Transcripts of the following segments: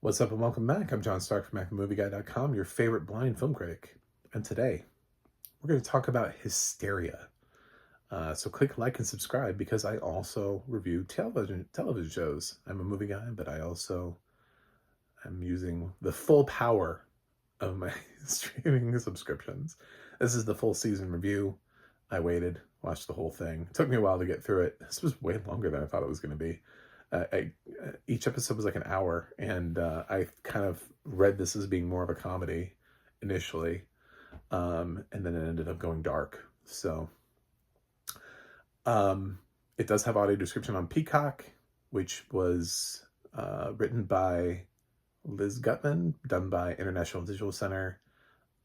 What's up and welcome back. I'm John Stark from MacMovieGuy.com, your favorite blind film critic. And today, we're going to talk about Hysteria. So click like and subscribe because I also review television shows. I'm a movie guy, but I also am using the full power of my streaming subscriptions. This is the full season review. I waited, watched the whole thing. It took me a while to get through it. This was way longer than I thought it was going to be. Each episode was like an hour, and I kind of read this as being more of a comedy initially, and then it ended up going dark. So it does have audio description on Peacock, which was written by Liz Gutman, done by International Digital Center,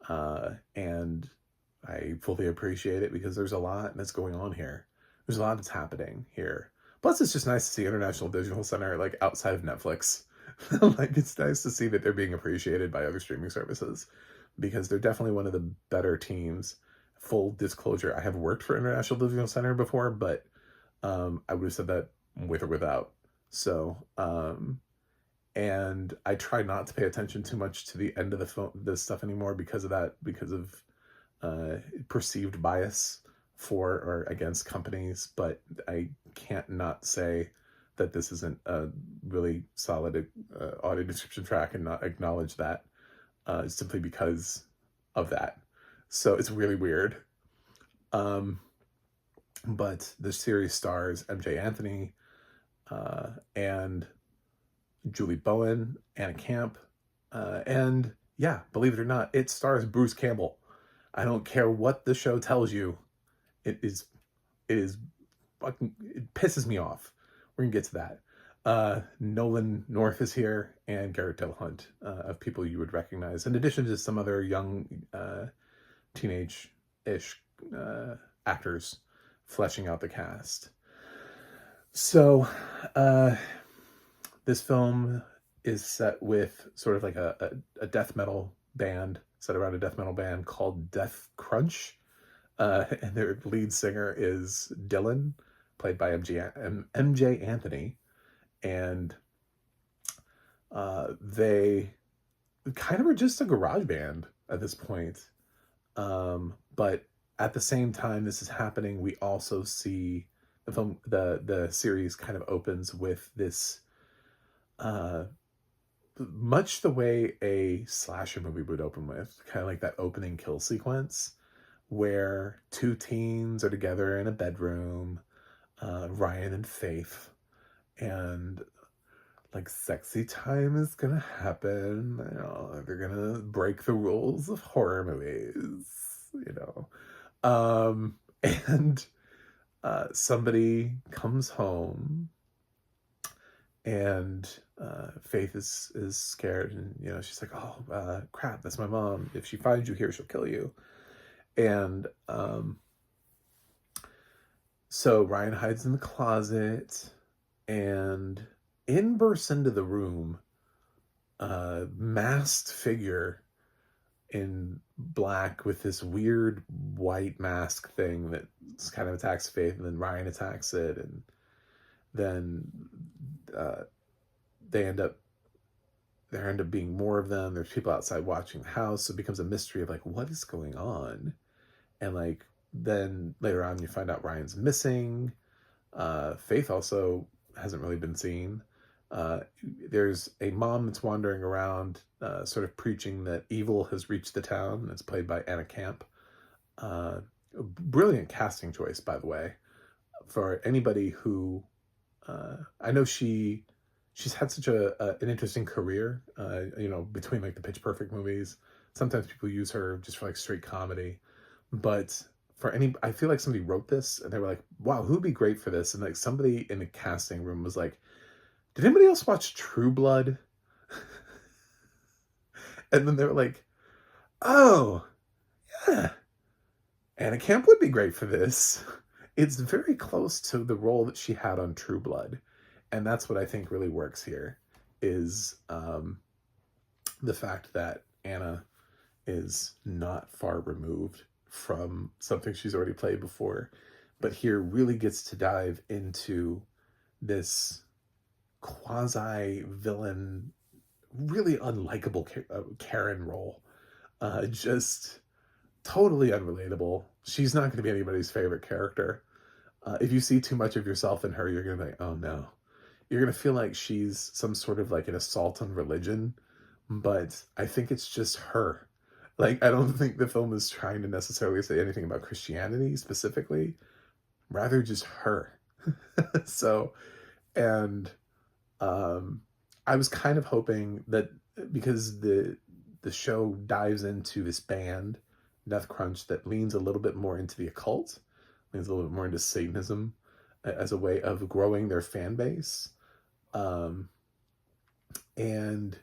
and I fully appreciate it because there's a lot that's going on here. There's a lot that's happening here. Plus, it's just nice to see International Digital Center like outside of Netflix. Like, it's nice to see that they're being appreciated by other streaming services because they're definitely one of the better teams. Full disclosure, I have worked for International Digital Center before, but I would have said that with or without. So, and I try not to pay attention too much to the end of the stuff anymore because of that, because of perceived bias for or against companies, but I can't not say that this isn't a really solid audio description track and not acknowledge that simply because of that. So it's really weird. But the series stars MJ Anthony and Julie Bowen, Anna Camp, and yeah, believe it or not, it stars Bruce Campbell. I don't care what the show tells you. It is fucking, it pisses me off. We're gonna get to that. Nolan North is here, and Garrett Dillahunt, of people you would recognize, in addition to some other young teenage-ish actors fleshing out the cast. So this film is set with sort of like a death metal band, set around a death metal band called Death Crunch. And their lead singer is Dylan, played by MJ Anthony. And they kind of are just a garage band at this point. But at the same time this is happening, we also see the series kind of opens with this much the way a slasher movie would open with, kind of like that opening kill sequence where two teens are together in a bedroom, Ryan and Faith, and like sexy time is gonna happen. You know, they're gonna break the rules of horror movies, you know. And somebody comes home, and Faith is scared, and you know, she's like, "Oh, crap, that's my mom. If she finds you here, she'll kill you." And so Ryan hides in the closet, and in bursts into the room a masked figure in black with this weird white mask thing that kind of attacks Faith, and then Ryan attacks it, and then there end up being more of them. There's people outside watching the house, so it becomes a mystery of like, what is going on? And like, then later on you find out Ryan's missing. Faith also hasn't really been seen. There's a mom that's wandering around sort of preaching that evil has reached the town. It's played by Anna Camp. Brilliant casting choice, by the way, for anybody who I know she's had such an interesting career, you know, between like the Pitch Perfect movies. Sometimes people use her just for like straight comedy, but I feel like somebody wrote this and they were like, wow, who'd be great for this? And like somebody in the casting room was like, did anybody else watch True Blood? And then they were like, oh, yeah, Anna Camp would be great for this. It's very close to the role that she had on True Blood. And that's what I think really works here, is the fact that Anna is not far removed from something she's already played before, but here really gets to dive into this quasi-villain really unlikable Karen role. Just totally unrelatable. She's not going to be anybody's favorite character. If you see too much of yourself in her, you're going to be like, oh no. You're going to feel like she's some sort of like an assault on religion, but I think it's just her. Like, I don't think the film is trying to necessarily say anything about Christianity specifically, rather just her. So, and um, I was kind of hoping that because the show dives into this band, Death Crunch, that leans a little bit more into the occult, leans a little bit more into Satanism as a way of growing their fan base. Um, and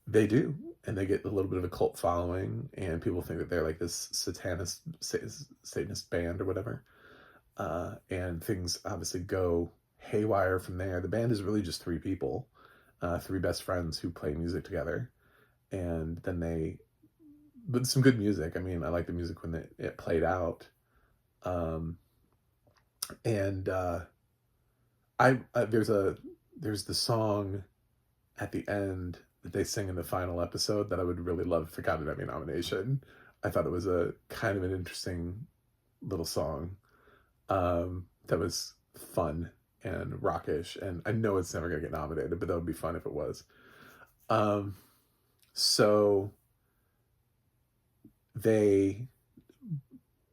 they do, and they get a little bit of a cult following, and people think that they're like this Satanist band or whatever. And things obviously go haywire from there. The band is really just three people, three best friends who play music together, and then but some good music. I mean, I like the music when it played out, um, and there's the song at the end that they sing in the final episode that I would really love if it got an Emmy nomination. I thought it was a kind of an interesting little song that was fun and rockish, and I know it's never going to get nominated, but that would be fun if it was. So they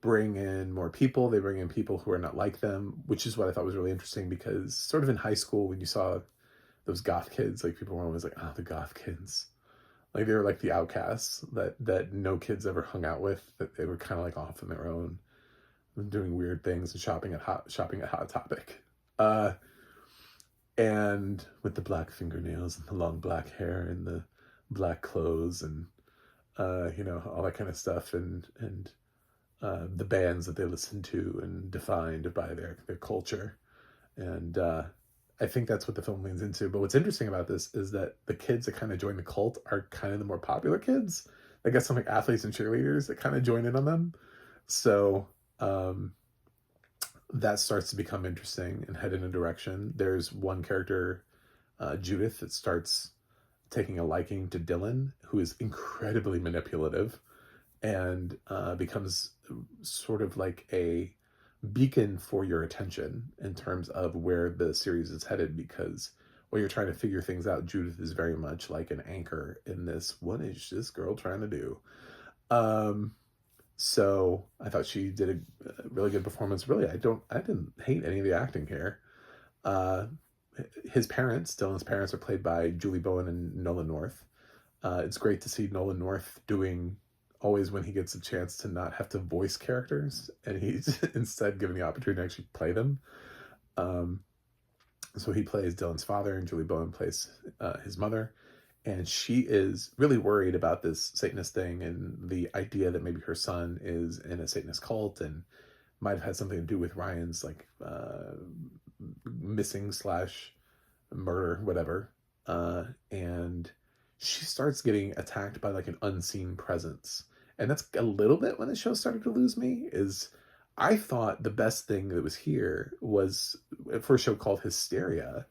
bring in more people. They bring in people who are not like them, which is what I thought was really interesting, because sort of in high school, when you saw those goth kids, like people were always like, oh, the goth kids. Like they were like the outcasts that no kids ever hung out with, that they were kind of like off on their own, doing weird things and shopping at Hot Topic. And with the black fingernails and the long black hair and the black clothes and all that kind of stuff, and the bands that they listened to and defined by their culture. And I think that's what the film leans into. But what's interesting about this is that the kids that kind of join the cult are kind of the more popular kids. They got some like athletes and cheerleaders that kind of join in on them. So that starts to become interesting and head in a direction. There's one character, Judith, that starts taking a liking to Dylan, who is incredibly manipulative, and becomes sort of like a beacon for your attention in terms of where the series is headed, because while you're trying to figure things out, Judith is very much like an anchor in this. What is this girl trying to do? So I thought she did a really good performance. Really, I didn't hate any of the acting here. Dylan's parents are played by Julie Bowen and Nolan North. It's great to see Nolan North doing, always when he gets a chance to not have to voice characters, and he's instead given the opportunity to actually play them. So he plays Dylan's father, and Julie Bowen plays his mother. And she is really worried about this Satanist thing and the idea that maybe her son is in a Satanist cult and might have had something to do with Ryan's like missing / murder, whatever. And she starts getting attacked by like an unseen presence. And that's a little bit when the show started to lose me. Is I thought the best thing that was here was, for a show called Hysteria,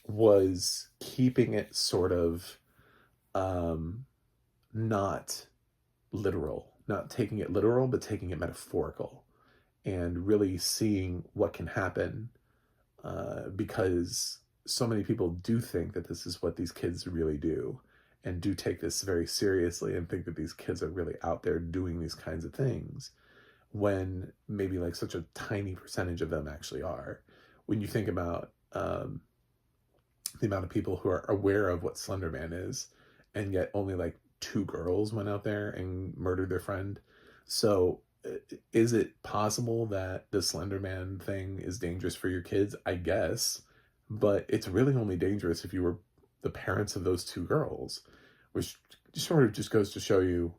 was keeping it sort of not literal, not taking it literal, but taking it metaphorical, and really seeing what can happen, because so many people do think that this is what these kids really do, and do take this very seriously, and think that these kids are really out there doing these kinds of things, when maybe like such a tiny percentage of them actually are. When you think about the amount of people who are aware of what Slender Man is, and yet only like 2 girls went out there and murdered their friend. So is it possible that the Slender Man thing is dangerous for your kids? I guess, but it's really only dangerous if you were the parents of those 2 girls, which sort of just goes to show you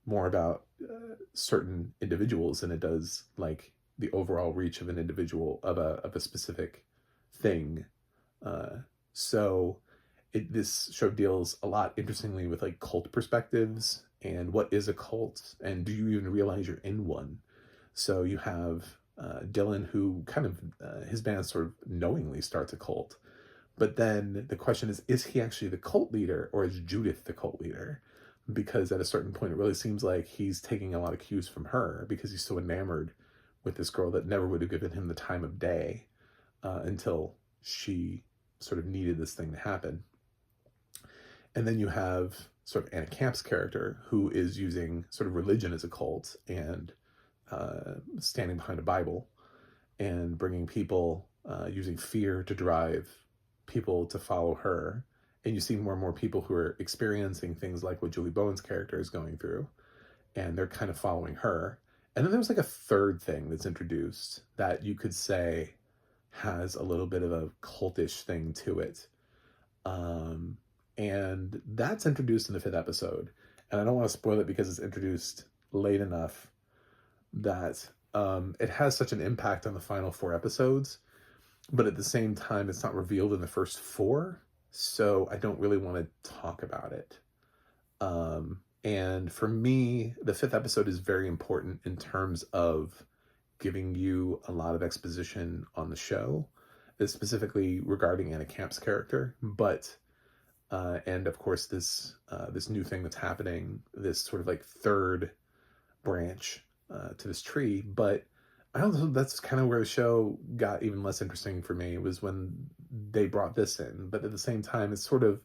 more about certain individuals than it does like the overall reach of an individual, of a specific thing. So this show deals a lot, interestingly, with like cult perspectives and what is a cult, and do you even realize you're in one? So you have Dylan, who kind of his band sort of knowingly starts a cult, But then the question is he actually the cult leader, or is Judith the cult leader? Because at a certain point, it really seems like he's taking a lot of cues from her, because he's so enamored with this girl that never would have given him the time of day until she sort of needed this thing to happen. And then you have sort of Anna Camp's character, who is using sort of religion as a cult, and standing behind a Bible and bringing people, using fear to drive people to follow her. And you see more and more people who are experiencing things like what Julie Bowen's character is going through, and they're kind of following her. And then there's like a third thing that's introduced that you could say has a little bit of a cultish thing to it. And that's introduced in the 5th episode. And I don't want to spoil it because it's introduced late enough that it has such an impact on the final 4 episodes. But at the same time, it's not revealed in the first 4. So I don't really want to talk about it. And for me, the 5th episode is very important in terms of giving you a lot of exposition on the show, specifically regarding Anna Camp's character. But and of course, this new thing that's happening, this sort of like third branch to this tree. But I don't know, that's kind of where the show got even less interesting for me, was when they brought this in. But at the same time, it's a little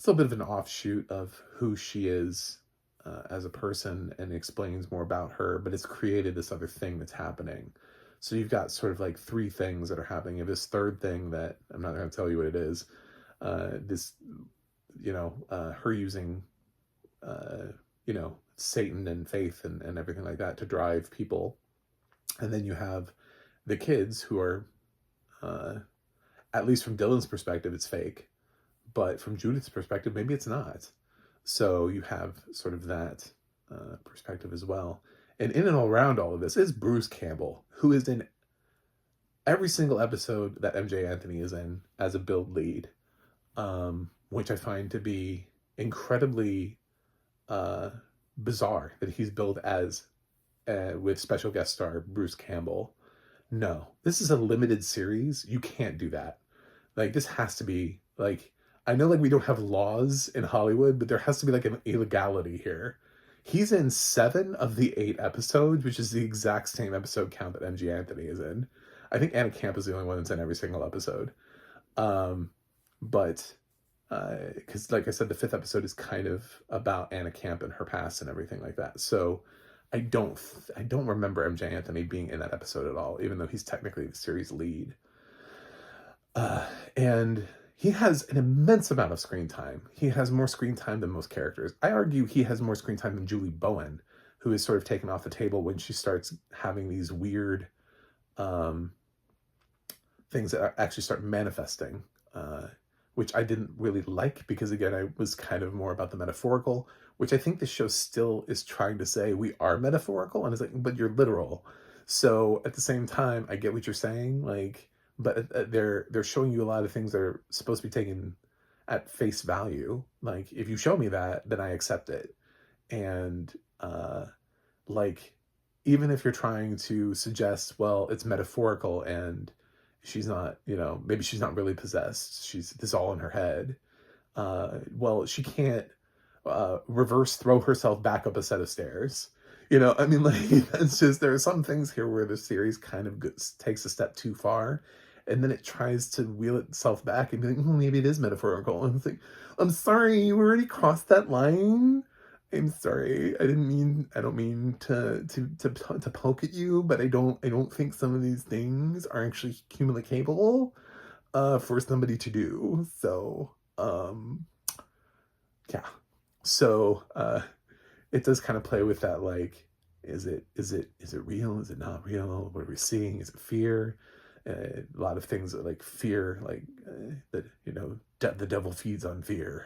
bit of an offshoot of who she is as a person, and explains more about her, but it's created this other thing that's happening. So you've got sort of like 3 things that are happening. You have this third thing that I'm not going to tell you what it is. Her using, Satan and faith and everything like that to drive people. And then you have the kids who are, at least from Dylan's perspective, it's fake. But from Judith's perspective, maybe it's not. So you have sort of that perspective as well. And in and around all of this is Bruce Campbell, who is in every single episode that MJ Anthony is in as a build lead, which I find to be incredibly bizarre that he's billed as with special guest star Bruce Campbell. No, this is a limited series. You can't do that. Like, this has to be like, I know like we don't have laws in Hollywood, but there has to be like an illegality here. He's in 7 of the 8 episodes, which is the exact same episode count that MG Anthony is in. I think Anna Camp is the only one that's in every single episode. But because like I said, the 5th episode is kind of about Anna Camp and her past and everything like that. So I don't remember MJ Anthony being in that episode at all, even though he's technically the series lead. And he has an immense amount of screen time. He has more screen time than most characters. I argue he has more screen time than Julie Bowen, who is sort of taken off the table when she starts having these weird things that actually start manifesting, which I didn't really like, because again, I was kind of more about the metaphorical, which I think the show still is trying to say we are metaphorical, and it's like, but you're literal. So at the same time, I get what you're saying, like, but they're showing you a lot of things that are supposed to be taken at face value. Like, if you show me that, then I accept it. And like, even if you're trying to suggest, well, it's metaphorical and she's not, maybe she's not really possessed, she's this all in her head. Well, she can't reverse throw herself back up a set of stairs. I mean, like, that's just, there are some things here where the series kind of takes a step too far, and then it tries to wheel itself back and be like, maybe it is metaphorical. And it's like, I'm sorry, you already crossed that line. I'm sorry. I don't mean to poke at you, but I don't think some of these things are actually humanly capable for somebody to do. So, yeah. So, it does kind of play with that, like, is it real? Is it not real? What are we seeing? Is it fear? A lot of things like fear, like that, the devil feeds on fear,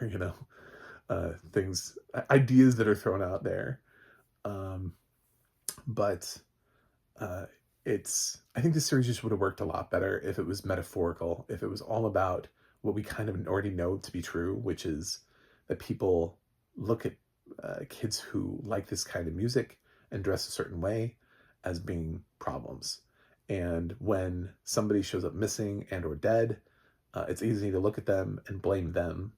things, ideas that are thrown out there. But I think the series just would have worked a lot better if it was metaphorical, if it was all about what we kind of already know to be true, which is that people look at kids who like this kind of music and dress a certain way as being problems. And when somebody shows up missing and or dead, It's easy to look at them and blame them.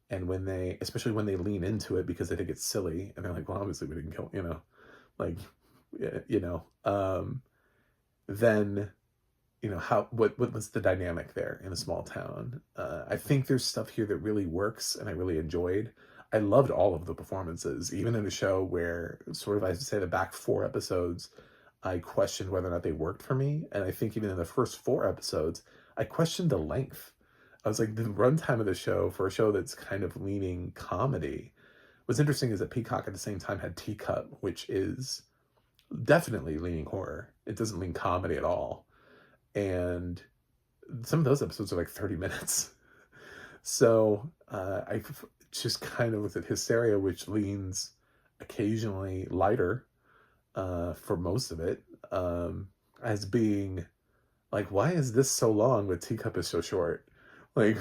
And when they, especially when they lean into it because they think it's silly, and they're like, well, obviously we didn't kill, like, yeah, then, how, what was the dynamic there in a small town? I think there's stuff here that really works and I really enjoyed. I loved all of the performances, even in a show where sort of, I would say the back 4 episodes, I questioned whether or not they worked for me. And I think even in the first 4 episodes, I questioned the length. I was like, the runtime of the show for a show that's kind of leaning comedy. What's interesting is that Peacock at the same time had Teacup, which is definitely leaning horror. It doesn't lean comedy at all. And some of those episodes are like 30 minutes. So I just kind of looked at Hysteria, which leans occasionally lighter for most of it, as being like, why is this so long but Teacup is so short? Like,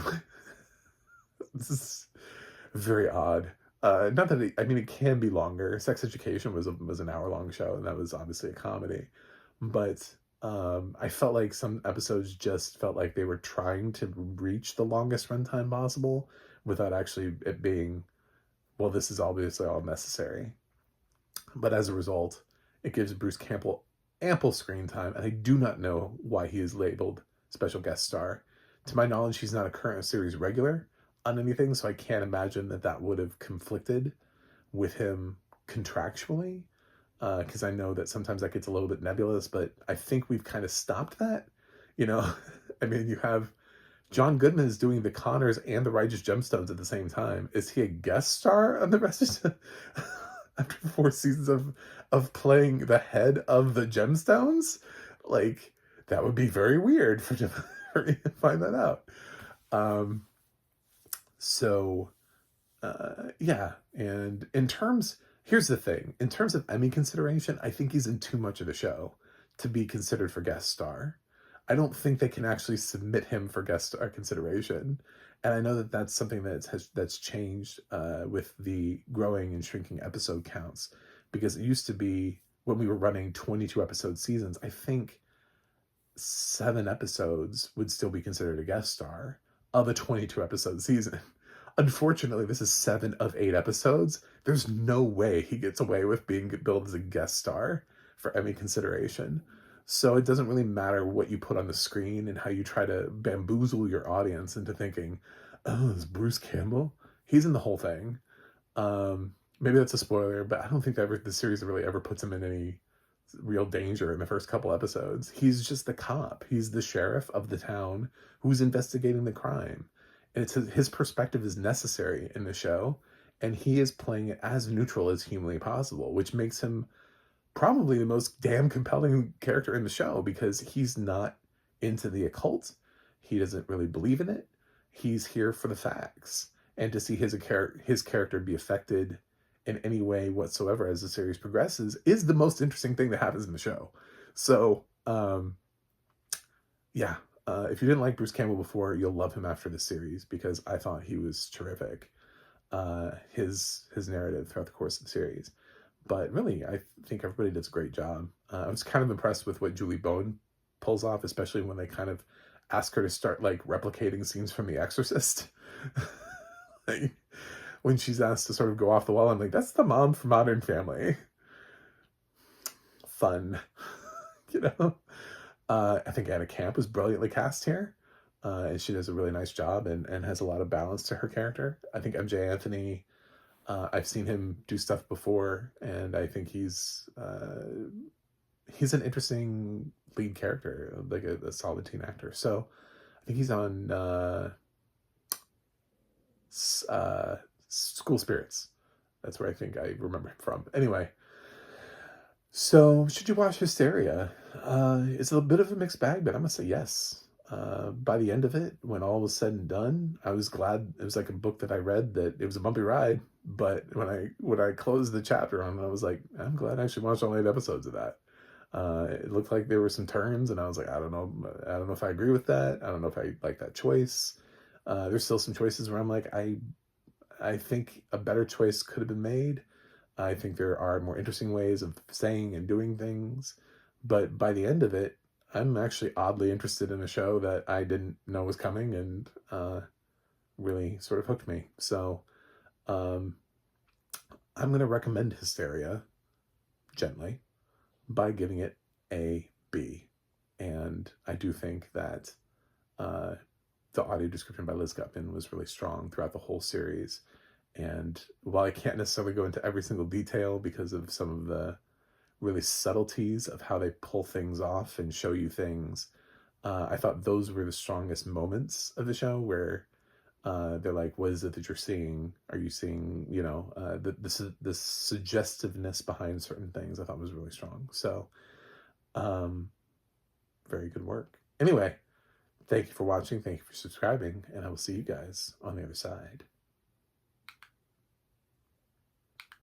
this is very odd. Not that I mean, it can be longer. Sex Education was an hour-long show, and that was obviously a comedy. But I felt like some episodes just felt like they were trying to reach the longest runtime possible without actually it being, well, this is obviously all necessary. But as a result, it gives Bruce Campbell ample screen time, and I do not know why he is labeled special guest star. To my knowledge, he's not a current series regular on anything, so I can't imagine that would have conflicted with him contractually, because I know that sometimes that gets a little bit nebulous, but I think we've kind of stopped that. I mean, you have John Goodman is doing the Connors and the Righteous Gemstones at the same time. Is he a guest star on the rest of after 4 seasons of playing the head of the Gemstones? Like, that would be very weird for me to find that out. So yeah, and here's the thing. In terms of Emmy consideration, I think he's in too much of the show to be considered for guest star. I don't think they can actually submit him for guest star consideration. And I know that that's something that's changed with the growing and shrinking episode counts, because it used to be when we were running 22 episode seasons, I think 7 episodes would still be considered a guest star of a 22 episode season. Unfortunately, this is 7 of 8 episodes. There's no way he gets away with being billed as a guest star for Emmy consideration. So it doesn't really matter what you put on the screen and how you try to bamboozle your audience into thinking, oh, it's Bruce Campbell. He's in the whole thing. Maybe that's a spoiler, but I don't think the series really ever puts him in any real danger in the first couple episodes. He's just the cop. He's the sheriff of the town who's investigating the crime. And his perspective is necessary in the show, and he is playing it as neutral as humanly possible, which makes him probably the most damn compelling character in the show, because he's not into the occult. He doesn't really believe in it. He's here for the facts. And to see his character be affected in any way whatsoever as the series progresses is the most interesting thing that happens in the show. So, yeah. If you didn't like Bruce Campbell before, you'll love him after this series, because I thought he was terrific. His narrative throughout the course of the series. But really, I think everybody does a great job. I was kind of impressed with what Julie Bowen pulls off, especially when they kind of ask her to start like replicating scenes from The Exorcist. Like, when she's asked to sort of go off the wall, I'm like, that's the mom from Modern Family. Fun. I think Anna Camp was brilliantly cast here. And she does a really nice job and has a lot of balance to her character. I think MJ Anthony, I've seen him do stuff before, and I think he's an interesting lead character, like a solid teen actor. So I think he's on School Spirits. That's where I think I remember him from. Anyway, so should you watch Hysteria? It's a bit of a mixed bag, but I'm gonna say yes. By the end of it, when all was said and done, I was glad. It was like a book that I read that it was a bumpy ride, but when I closed the chapter on it, I was like, I'm glad I actually watched all 8 episodes of that. It looked like there were some turns, and I was like, I don't know if I agree with that. I don't know if I like that choice. There's still some choices where I'm like, I think a better choice could have been made. I think there are more interesting ways of saying and doing things, but by the end of it, I'm actually oddly interested in a show that I didn't know was coming, and really sort of hooked me. So um, I'm going to recommend Hysteria gently by giving it a B. And I do think that uh, the audio description by Liz Gutman was really strong throughout the whole series. And while I can't necessarily go into every single detail because of some of the really subtleties of how they pull things off and show you things, I thought those were the strongest moments of the show where they're like, what is it that you're seeing? Are you seeing, the suggestiveness behind certain things I thought was really strong. So, um, very good work. Anyway, thank you for watching. Thank you for subscribing. And I will see you guys on the other side.